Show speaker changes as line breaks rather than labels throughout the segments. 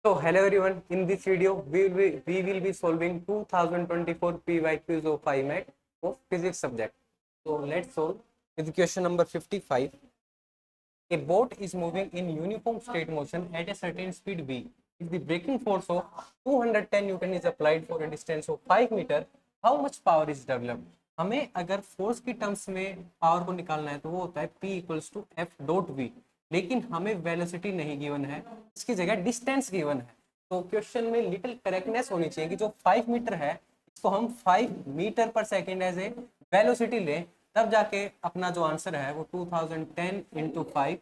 So hello everyone, in this video we will be solving 2024 PYQs of IMAT of physics subject. So let's solve with question number 55. A boat is moving in uniform straight motion at a certain speed v. If the braking force of 210 Newton is applied for a distance of 5 meter, how much power is developed? हमें अगर force की terms में power को निकालना है तो वो होता है P equals to F dot V, लेकिन हमें वेलोसिटी नहीं गिवन है, इसकी जगह डिस्टेंस गिवन है। तो क्वेश्चन में लिटिल करेक्टनेस होनी चाहिए कि जो 5 मीटर है इसको हम 5 मीटर पर सेकेंड एज ए वेलोसिटी लें, तब जाके अपना जो आंसर है वो 2010 into 5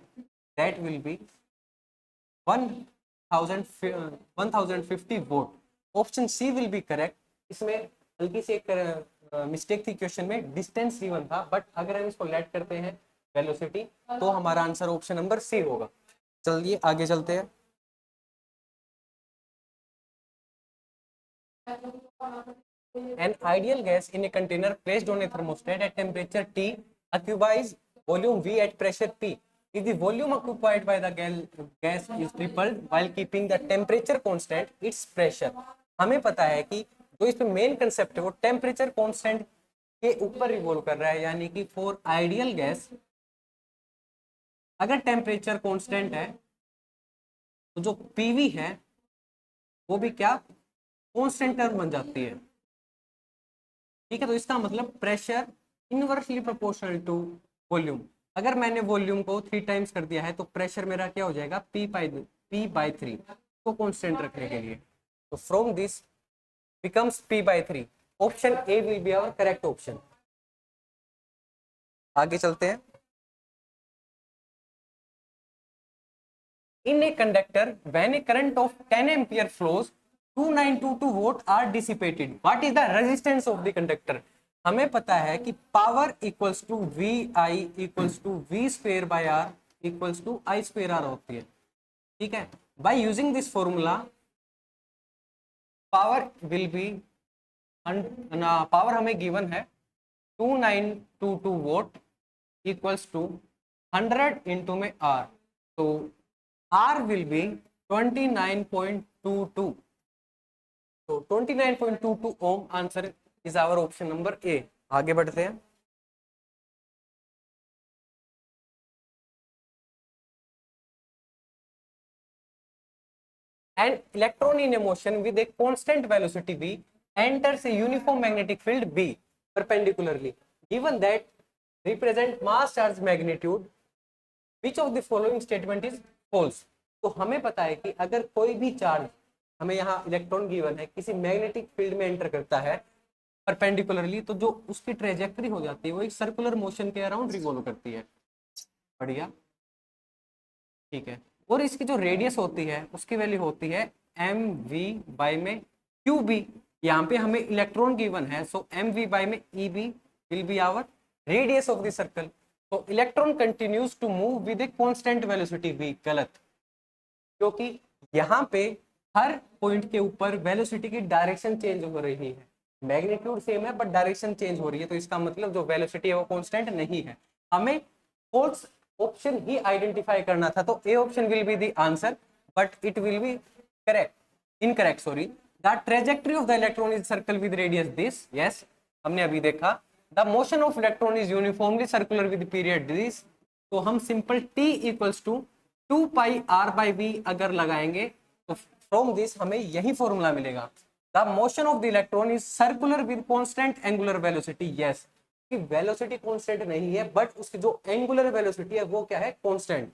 that will be 1050 volt. Option C will be correct. इसमें हल्की सी एक मिस्टेक थी, क्वेश्चन में डिस्टेंस गिवन था, बट अगर हम इसको लेट करते हैं वेलोसिटी तो हमारा आंसर ऑप्शन नंबर सी होगा। चलिए आगे चलते हैं। An ideal gas in a container placed on a thermostat at temperature T occupies volume V at pressure P. If the volume occupied by the gas is tripled while keeping the temperature constant, its pressure. हमें पता है कि जो इस पे main concept है वो temperature constant के ऊपर रिवॉल्व कर रहा है, यानी कि फॉर आइडियल गैस अगर टेम्परेचर कांस्टेंट है तो जो पीवी है वो भी क्या कांस्टेंट टर्म बन जाती है। ठीक है, तो इसका मतलब pressure inversely proportional to volume. अगर मैंने वॉल्यूम को 3 टाइम्स कर दिया है तो प्रेशर मेरा क्या हो जाएगा P/3 को कांस्टेंट रखने के लिए। तो from this becomes P/3। Option A will be our correct option. आगे चलते हैं। In a conductor when a current of 10 ampere flows 2922 watt are dissipated, what is the resistance of the conductor. हमें पता है कि power equals to V I equals to V square by R equals to I square R होती है। ठीक है, by using this formula power will B power हमें given है 2922 वोट इक्वल्स टू 100 इंटू में आर, तो R will be 29.22. So 29.22 ohm answer is our option number A. आगे बढ़ते हैं। An electron in a motion with a constant velocity v enters a uniform magnetic field B perpendicularly. Given that represent mass charge magnitude, which of the following statement is false? तो हमें पता है कि अगर कोई भी चार्ज हमें यहाँ इलेक्ट्रॉन गिवन है किसी मैग्नेटिक फील्ड में एंटर करता है परपेंडिकुलरली, तो जो उसकी ट्रेजेक्टरी हो जाती है वो एक सर्कुलर मोशन के अराउंड रिवॉल्व करती है। बढ़िया, ठीक है। और इसकी जो रेडियस होती है उसकी वैल्यू होती है एम वी बाई में क्यू बी। यहाँ पे हमें इलेक्ट्रॉन गिवन है, सो एम वी बाई में E B will be our radius of the circle. तो electron continues to move with a constant velocity v। गलत, क्योंकि यहाँ पे हर पॉइंट के ऊपर वेलोसिटी की डायरेक्शन चेंज हो रही है। मैग्नीट्यूड सेम है बट डायरेक्शन चेंज हो रही है, तो इसका मतलब जो वेलोसिटी है वो कांस्टेंट नहीं है। हमें फोर्स ऑप्शन ही आइडेंटिफाई करना था, तो A option will be the answer, but it will be correct incorrect sorry. The trajectory of the electron is circle with radius this, yes हमने अभी देखा। The motion of electron is uniformly circular with period this, तो हम simple T equals to 2 pi R by V अगर लगाएंगे तो from this हमें यही फॉर्मूला मिलेगा। The motion of the electron is circular with constant angular velocity, yes कि velocity constant नहीं है बट उसकी जो एंगुलर वेलोसिटी है वो क्या है, कांस्टेंट।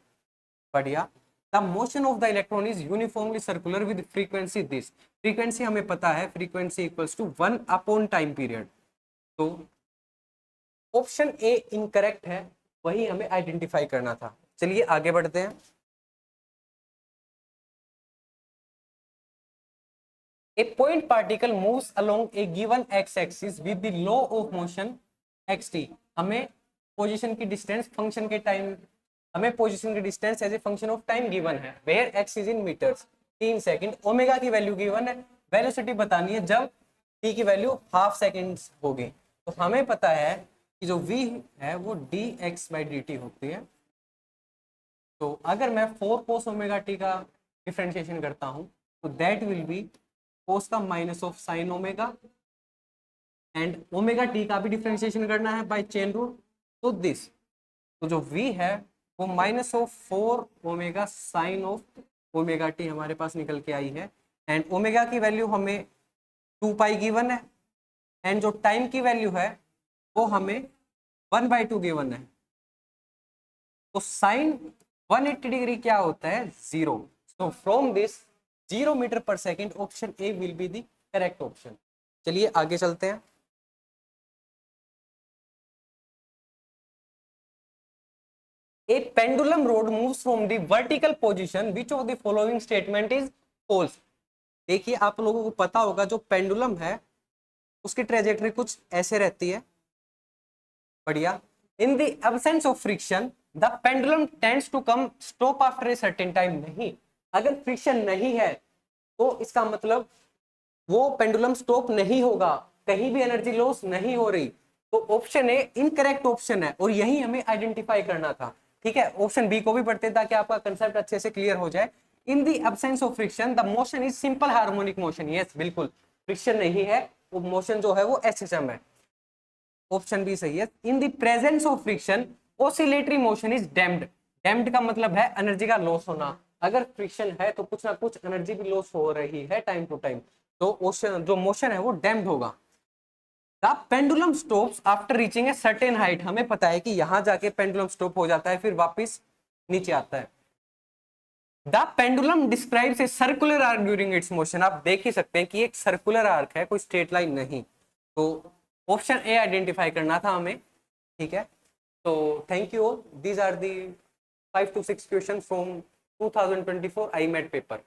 बढ़िया। The motion of the electron is uniformly circular with frequency this, frequency हमें पता है frequency equals to 1 upon time period. तो ऑप्शन ए इनकरेक्ट है, वही हमें आइडेंटिफाई करना था। चलिए आगे बढ़ते हैं। A point particle moves along a given x-axis with the law of motion xt। हमें पोजीशन की डिस्टेंस फंक्शन के टाइम, हमें पोजीशन की distance as a function of time given है, where x is in meters 3 second, omega की value given है, velocity बतानी है जब t की वैल्यू हाफ सेकंड होगी। तो हमें पता है कि जो v है वो dx/dt होती है। तो अगर मैं 4 cos ओमेगा t का डिफरेंशिएशन करता हूँ तो दैट विल बी कोस का minus of sine omega, and omega T का भी डिफरेंशिएशन करना है बाय चेन रूल, तो दिस, तो जो v है वो minus of 4 omega sine of omega T हमारे पास निकल के आई है, एंड ओमेगा की वैल्यू हमें 2 पाई गिवन है, एंड जो टाइम की वैल्यू है वो हमें 1/2 गिवन है। तो साइन 180 डिग्री क्या होता है? 0। सो फ्रॉम दिस 0 मीटर पर second option A will be the correct option. चलिए आगे चलते हैं। A pendulum rod moves from the vertical position. Which of the following statement is false? देखिए आप लोगों को पता होगा जो पेंडुलम है उसकी ट्रेजेक्टरी कुछ ऐसे रहती है, बढ़िया। In the absence of friction the pendulum tends to come stop after a certain time. नहीं, अगर फ्रिक्शन नहीं है तो इसका मतलब वो पेंडुलम स्टॉप नहीं होगा, कहीं भी एनर्जी लॉस नहीं हो रही। तो ऑप्शन ए इनकरेक्ट ऑप्शन है और यही हमें आइडेंटिफाई करना था। ठीक है, ऑप्शन बी को भी पढ़ते ताकि आपका कंसेप्ट अच्छे से क्लियर हो जाए। इन the absence of friction the motion is simple harmonic motion. Yes, बिल्कुल, फ्रिक्शन नहीं है, वो मोशन जो है वो एसएचएम है। ऑप्शन बी सही है। In the presence of friction oscillatory motion is damped. Damped का मतलब है एनर्जी का लॉस होना। अगर फ्रिक्शन है तो कुछ ना कुछ एनर्जी भी लॉस हो रही है टाइम टू टाइम, तो ओशन जो मोशन है वो डैम्प्ड होगा। The pendulum stops after reaching a certain height. हमें पता है कि यहां जाके पेंडुलम स्टॉप हो जाता है, फिर वापस नीचे आता है। The pendulum describes a circular arc during its motion. आप देख ही सकते हैं कि एक सर्कुलर आर्क है, कोई स्ट्रेट लाइन नहीं। तो ऑप्शन ए आइडेंटिफाई करना था हमें। ठीक है, तो thank you all. These are the 5 to 6 question from 2024 IMET paper.